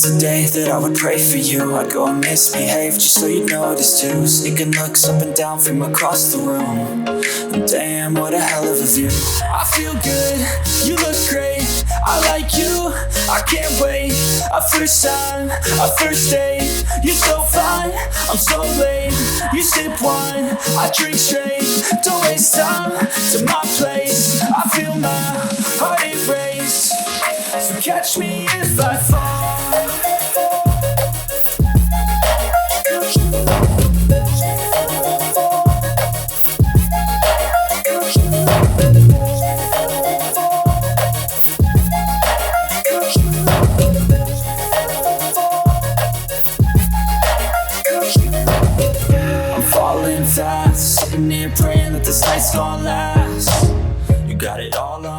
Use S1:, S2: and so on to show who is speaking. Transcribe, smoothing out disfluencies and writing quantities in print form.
S1: was the day that I would pray for you. I'd go and misbehave just so you'd notice too. Sneaking looks up and down from across the room. And damn, what a hell of a view. I feel good, you look great, I like you, I can't wait. A first time, a first date, you're so fine, I'm so late. You sip wine, I drink straight. Don't waste time to my place. I feel my heart erase. So catch me if I fall. I'm falling fast, sitting here praying that this night's gonna last. You got it all on